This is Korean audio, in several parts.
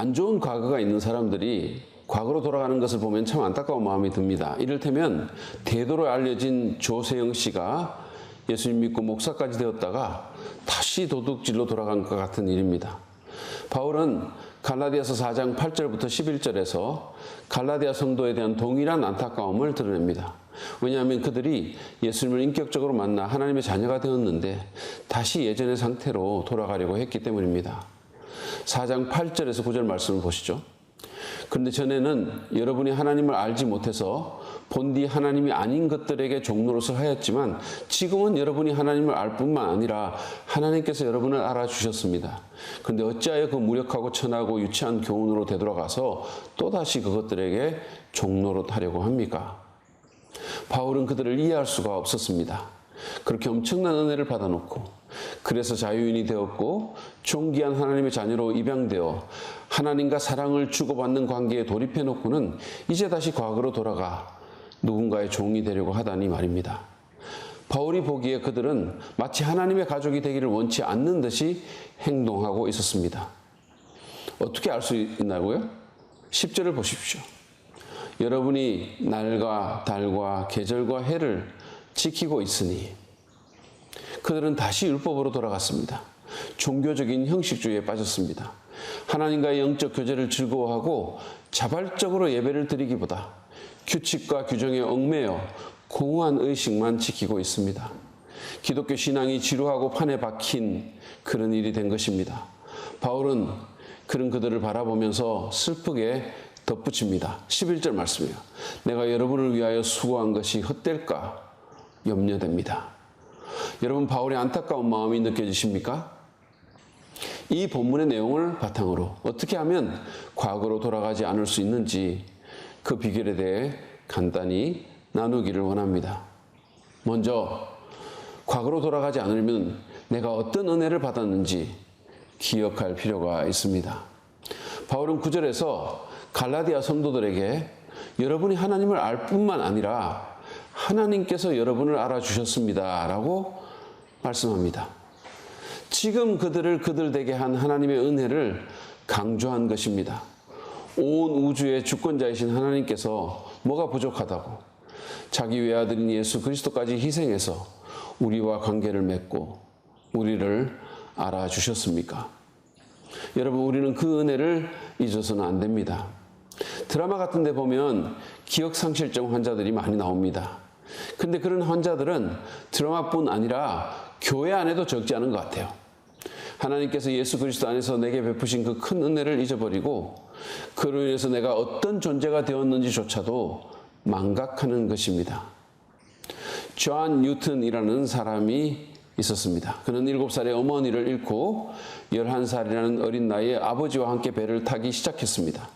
안 좋은 과거가 있는 사람들이 과거로 돌아가는 것을 보면 참 안타까운 마음이 듭니다. 이를테면 대도로 알려진 조세영 씨가 예수님 믿고 목사까지 되었다가 다시 도둑질로 돌아간 것 같은 일입니다. 바울은 갈라디아서 4장 8절부터 11절에서 갈라디아 성도에 대한 동일한 안타까움을 드러냅니다. 왜냐하면 그들이 예수님을 인격적으로 만나 하나님의 자녀가 되었는데 다시 예전의 상태로 돌아가려고 했기 때문입니다. 4장 8절에서 9절 말씀을 보시죠. 그런데 전에는 여러분이 하나님을 알지 못해서 본디 하나님이 아닌 것들에게 종노릇을 하였지만 지금은 여러분이 하나님을 알 뿐만 아니라 하나님께서 여러분을 알아주셨습니다. 그런데 어찌하여 그 무력하고 천하고 유치한 교훈으로 되돌아가서 또다시 그것들에게 종노릇 하려고 합니까? 바울은 그들을 이해할 수가 없었습니다. 그렇게 엄청난 은혜를 받아놓고 그래서 자유인이 되었고 존귀한 하나님의 자녀로 입양되어 하나님과 사랑을 주고받는 관계에 돌입해놓고는 이제 다시 과거로 돌아가 누군가의 종이 되려고 하다니 말입니다. 바울이 보기에 그들은 마치 하나님의 가족이 되기를 원치 않는 듯이 행동하고 있었습니다. 어떻게 알 수 있나고요? 10절을 보십시오. 여러분이 날과 달과 계절과 해를 지키고 있으니 그들은 다시 율법으로 돌아갔습니다. 종교적인 형식주의에 빠졌습니다. 하나님과의 영적 교제를 즐거워하고 자발적으로 예배를 드리기보다 규칙과 규정에 얽매여 공허한 의식만 지키고 있습니다. 기독교 신앙이 지루하고 판에 박힌 그런 일이 된 것입니다. 바울은 그런 그들을 바라보면서 슬프게 덧붙입니다. 11절 말씀이에요. 내가 여러분을 위하여 수고한 것이 헛될까 염려됩니다. 여러분, 바울의 안타까운 마음이 느껴지십니까? 이 본문의 내용을 바탕으로 어떻게 하면 과거로 돌아가지 않을 수 있는지 그 비결에 대해 간단히 나누기를 원합니다. 먼저 과거로 돌아가지 않으려면 내가 어떤 은혜를 받았는지 기억할 필요가 있습니다. 바울은 9절에서 갈라디아 성도들에게 여러분이 하나님을 알 뿐만 아니라 하나님께서 여러분을 알아주셨습니다 라고 말씀합니다. 지금 그들을 그들 되게 한 하나님의 은혜를 강조한 것입니다. 온 우주의 주권자이신 하나님께서 뭐가 부족하다고 자기 외아들인 예수 그리스도까지 희생해서 우리와 관계를 맺고 우리를 알아주셨습니까? 여러분, 우리는 그 은혜를 잊어서는 안 됩니다. 드라마 같은 데 보면 기억상실증 환자들이 많이 나옵니다. 근데 그런 환자들은 드라마뿐 아니라 교회 안에도 적지 않은 것 같아요. 하나님께서 예수 그리스도 안에서 내게 베푸신 그 큰 은혜를 잊어버리고 그로 인해서 내가 어떤 존재가 되었는지조차도 망각하는 것입니다. 존 뉴턴이라는 사람이 있었습니다. 그는 7살의 어머니를 잃고 11살이라는 어린 나이에 아버지와 함께 배를 타기 시작했습니다.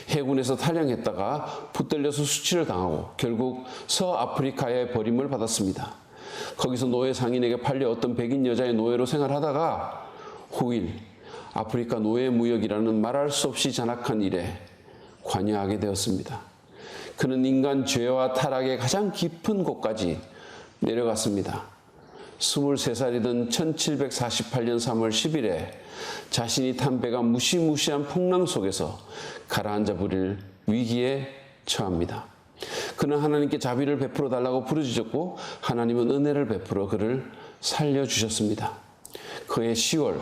해군에서 탈영했다가 붙들려서 수치를 당하고 결국 서아프리카에 버림을 받았습니다. 거기서 노예 상인에게 팔려 어떤 백인 여자의 노예로 생활하다가 후일 아프리카 노예 무역이라는 말할 수 없이 잔악한 일에 관여하게 되었습니다. 그는 인간 죄와 타락의 가장 깊은 곳까지 내려갔습니다. 23살이던 1748년 3월 10일에 자신이 탄 배가 무시무시한 풍랑 속에서 가라앉아 버릴 위기에 처합니다. 그는 하나님께 자비를 베풀어 달라고 부르짖었고 하나님은 은혜를 베풀어 그를 살려주셨습니다. 그해 10월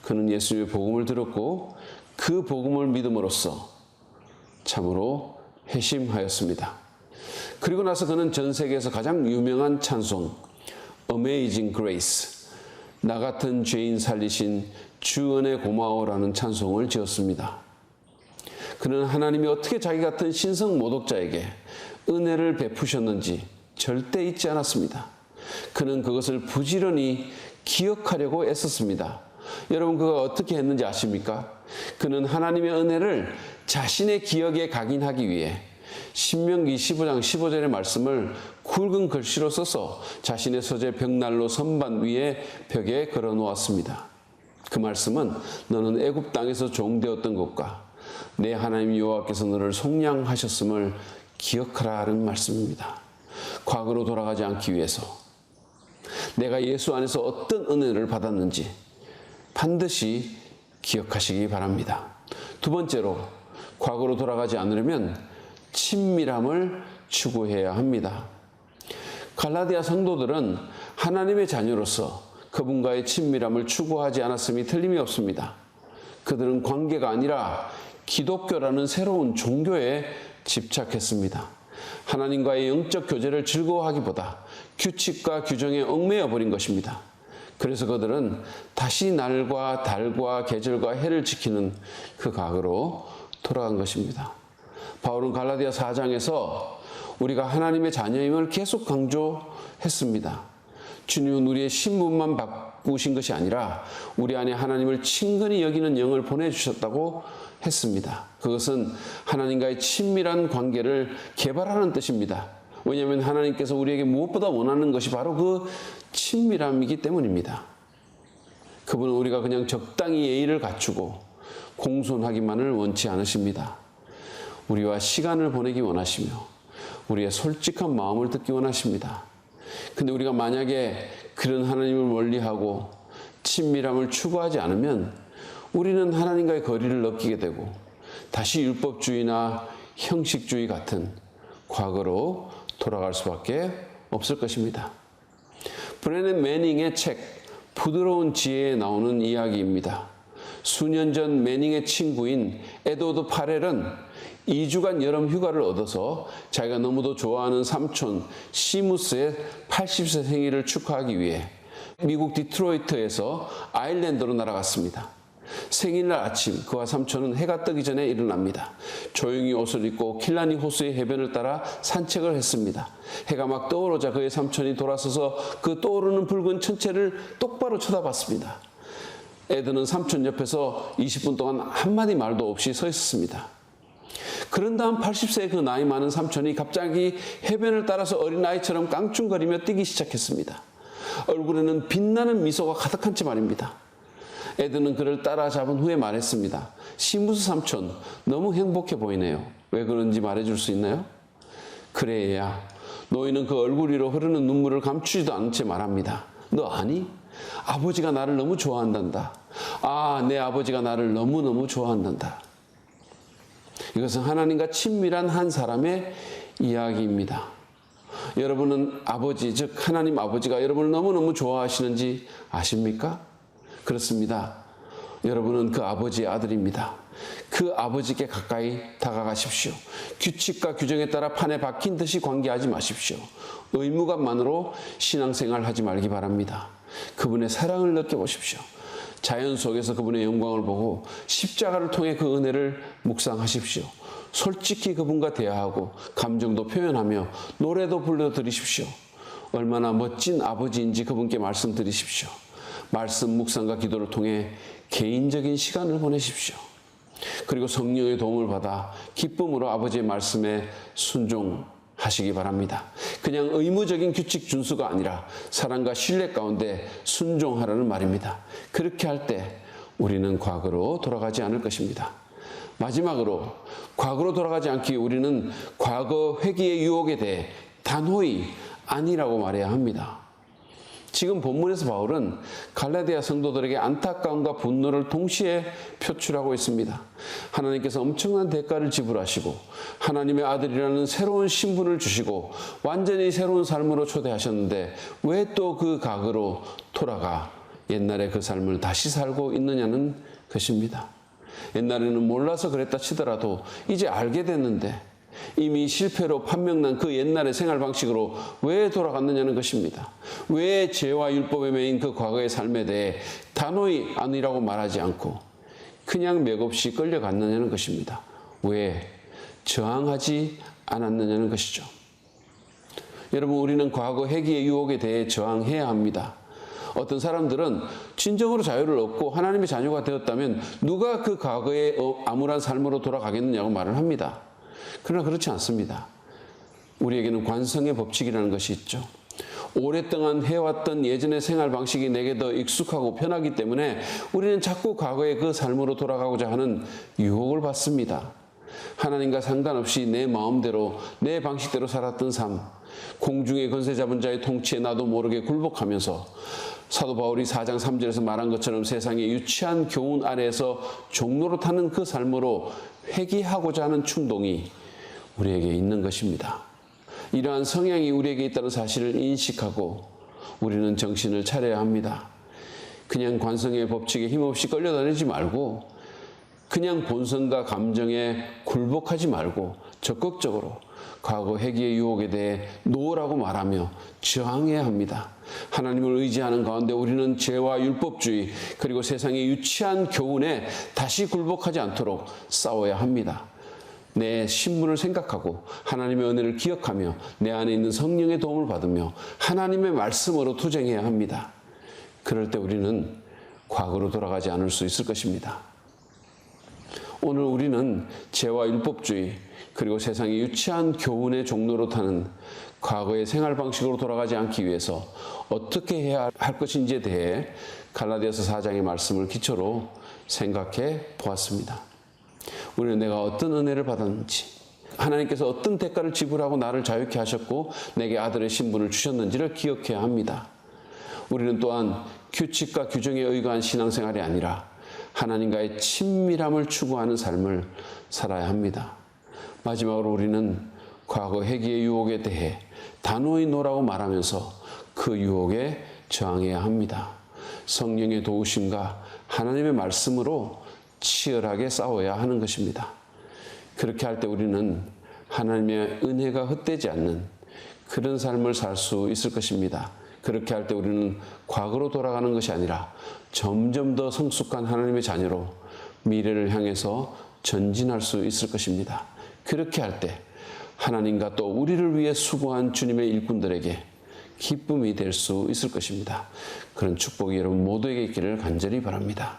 그는 예수님의 복음을 들었고 그 복음을 믿음으로써 참으로 회심하였습니다. 그리고 나서 그는 전 세계에서 가장 유명한 찬송 Amazing Grace, 나 같은 죄인 살리신 주 은혜 고마워라는 찬송을 지었습니다. 그는 하나님이 어떻게 자기 같은 신성 모독자에게 은혜를 베푸셨는지 절대 잊지 않았습니다. 그는 그것을 부지런히 기억하려고 애썼습니다. 여러분, 그가 어떻게 했는지 아십니까? 그는 하나님의 은혜를 자신의 기억에 각인하기 위해 신명기 15장 15절의 말씀을 굵은 글씨로 써서 자신의 서재 벽난로 선반 위에 벽에 걸어 놓았습니다. 그 말씀은 너는 애굽 땅에서 종되었던 것과 내 하나님 여호와께서 너를 속량하셨음을 기억하라는 말씀입니다. 과거로 돌아가지 않기 위해서 내가 예수 안에서 어떤 은혜를 받았는지 반드시 기억하시기 바랍니다. 두 번째로, 과거로 돌아가지 않으려면 친밀함을 추구해야 합니다. 갈라디아 성도들은 하나님의 자녀로서 그분과의 친밀함을 추구하지 않았음이 틀림이 없습니다. 그들은 관계가 아니라 기독교라는 새로운 종교에 집착했습니다. 하나님과의 영적 교제를 즐거워하기보다 규칙과 규정에 얽매여 버린 것입니다. 그래서 그들은 다시 날과 달과 계절과 해를 지키는 그 과거로 돌아간 것입니다. 바울은 갈라디아 4장에서 우리가 하나님의 자녀임을 계속 강조했습니다. 주님은 우리의 신분만 바꾸신 것이 아니라 우리 안에 하나님을 친근히 여기는 영을 보내주셨다고 했습니다. 그것은 하나님과의 친밀한 관계를 개발하는 뜻입니다. 왜냐하면 하나님께서 우리에게 무엇보다 원하는 것이 바로 그 친밀함이기 때문입니다. 그분은 우리가 그냥 적당히 예의를 갖추고 공손하기만을 원치 않으십니다. 우리와 시간을 보내기 원하시며 우리의 솔직한 마음을 듣기 원하십니다. 근데 우리가 만약에 그런 하나님을 멀리하고 친밀함을 추구하지 않으면 우리는 하나님과의 거리를 느끼게 되고 다시 율법주의나 형식주의 같은 과거로 돌아갈 수밖에 없을 것입니다. 브레넨 매닝의 책 부드러운 지혜에 나오는 이야기입니다. 수년 전 매닝의 친구인 에드워드 파렐은 2주간 여름 휴가를 얻어서 자기가 너무도 좋아하는 삼촌 시무스의 80세 생일을 축하하기 위해 미국 디트로이트에서 아일랜드로 날아갔습니다. 생일날 아침 그와 삼촌은 해가 뜨기 전에 일어납니다. 조용히 옷을 입고 킬라니 호수의 해변을 따라 산책을 했습니다. 해가 막 떠오르자 그의 삼촌이 돌아서서 그 떠오르는 붉은 천체를 똑바로 쳐다봤습니다. 에드는 삼촌 옆에서 20분 동안 한마디 말도 없이 서 있었습니다. 그런 다음 80세의 그 나이 많은 삼촌이 갑자기 해변을 따라서 어린아이처럼 깡충거리며 뛰기 시작했습니다. 얼굴에는 빛나는 미소가 가득한 채 말입니다. 에드는 그를 따라잡은 후에 말했습니다. 시무스 삼촌, 너무 행복해 보이네요. 왜 그런지 말해줄 수 있나요? 그래 얘야. 노인은 그 얼굴 위로 흐르는 눈물을 감추지도 않은 채 말합니다. 너 아니? 아버지가 나를 너무 좋아한단다. 아, 내 아버지가 나를 너무너무 좋아한단다. 이것은 하나님과 친밀한 한 사람의 이야기입니다. 여러분은 아버지, 즉 하나님 아버지가 여러분을 너무너무 좋아하시는지 아십니까? 그렇습니다. 여러분은 그 아버지의 아들입니다. 그 아버지께 가까이 다가가십시오. 규칙과 규정에 따라 판에 박힌 듯이 관계하지 마십시오. 의무감만으로 신앙생활 하지 말기 바랍니다. 그분의 사랑을 느껴보십시오. 자연 속에서 그분의 영광을 보고 십자가를 통해 그 은혜를 묵상하십시오. 솔직히 그분과 대화하고 감정도 표현하며 노래도 불러드리십시오. 얼마나 멋진 아버지인지 그분께 말씀드리십시오. 말씀 묵상과 기도를 통해 개인적인 시간을 보내십시오. 그리고 성령의 도움을 받아 기쁨으로 아버지의 말씀에 순종하시기 바랍니다. 그냥 의무적인 규칙 준수가 아니라 사랑과 신뢰 가운데 순종하라는 말입니다. 그렇게 할 때 우리는 과거로 돌아가지 않을 것입니다. 마지막으로 과거로 돌아가지 않기 위해 우리는 과거 회귀의 유혹에 대해 단호히 아니라고 말해야 합니다. 지금 본문에서 바울은 갈라디아 성도들에게 안타까움과 분노를 동시에 표출하고 있습니다. 하나님께서 엄청난 대가를 지불하시고 하나님의 아들이라는 새로운 신분을 주시고 완전히 새로운 삶으로 초대하셨는데 왜 또 그 과거로 돌아가 옛날의 그 삶을 다시 살고 있느냐는 것입니다. 옛날에는 몰라서 그랬다 치더라도 이제 알게 됐는데 이미 실패로 판명난 그 옛날의 생활 방식으로 왜 돌아갔느냐는 것입니다. 왜 죄와 율법에 매인 그 과거의 삶에 대해 단호히 아니라고 말하지 않고 그냥 맥없이 끌려갔느냐는 것입니다. 왜 저항하지 않았느냐는 것이죠. 여러분, 우리는 과거 회귀의 유혹에 대해 저항해야 합니다. 어떤 사람들은 진정으로 자유를 얻고 하나님의 자녀가 되었다면 누가 그 과거의 암울한 삶으로 돌아가겠느냐고 말을 합니다. 그러나 그렇지 않습니다. 우리에게는 관성의 법칙이라는 것이 있죠. 오랫동안 해왔던 예전의 생활 방식이 내게 더 익숙하고 편하기 때문에 우리는 자꾸 과거의 그 삶으로 돌아가고자 하는 유혹을 받습니다. 하나님과 상관없이 내 마음대로 내 방식대로 살았던 삶, 공중의 권세 잡은 자의 통치에 나도 모르게 굴복하면서 사도 바울이 4장 3절에서 말한 것처럼 세상의 유치한 교훈 아래에서 종로로 타는 그 삶으로 회귀하고자 하는 충동이 우리에게 있는 것입니다. 이러한 성향이 우리에게 있다는 사실을 인식하고 우리는 정신을 차려야 합니다. 그냥 관성의 법칙에 힘없이 끌려다니지 말고 그냥 본성과 감정에 굴복하지 말고 적극적으로 과거 회귀의 유혹에 대해 노라고 말하며 저항해야 합니다. 하나님을 의지하는 가운데 우리는 죄와 율법주의 그리고 세상의 유치한 교훈에 다시 굴복하지 않도록 싸워야 합니다. 내 신분을 생각하고 하나님의 은혜를 기억하며 내 안에 있는 성령의 도움을 받으며 하나님의 말씀으로 투쟁해야 합니다. 그럴 때 우리는 과거로 돌아가지 않을 수 있을 것입니다. 오늘 우리는 죄와 율법주의 그리고 세상의 유치한 교훈의 종로로 타는 과거의 생활 방식으로 돌아가지 않기 위해서 어떻게 해야 할 것인지에 대해 갈라디아서 4장의 말씀을 기초로 생각해 보았습니다. 우리는 내가 어떤 은혜를 받았는지, 하나님께서 어떤 대가를 지불하고 나를 자유케 하셨고 내게 아들의 신분을 주셨는지를 기억해야 합니다. 우리는 또한 규칙과 규정에 의거한 신앙생활이 아니라 하나님과의 친밀함을 추구하는 삶을 살아야 합니다. 마지막으로 우리는 과거 회귀의 유혹에 대해 단호히 노라고 말하면서 그 유혹에 저항해야 합니다. 성령의 도우심과 하나님의 말씀으로 치열하게 싸워야 하는 것입니다. 그렇게 할 때 우리는 하나님의 은혜가 헛되지 않는 그런 삶을 살 수 있을 것입니다. 그렇게 할 때 우리는 과거로 돌아가는 것이 아니라 점점 더 성숙한 하나님의 자녀로 미래를 향해서 전진할 수 있을 것입니다. 그렇게 할 때 하나님과 또 우리를 위해 수고한 주님의 일꾼들에게 기쁨이 될 수 있을 것입니다. 그런 축복이 여러분 모두에게 있기를 간절히 바랍니다.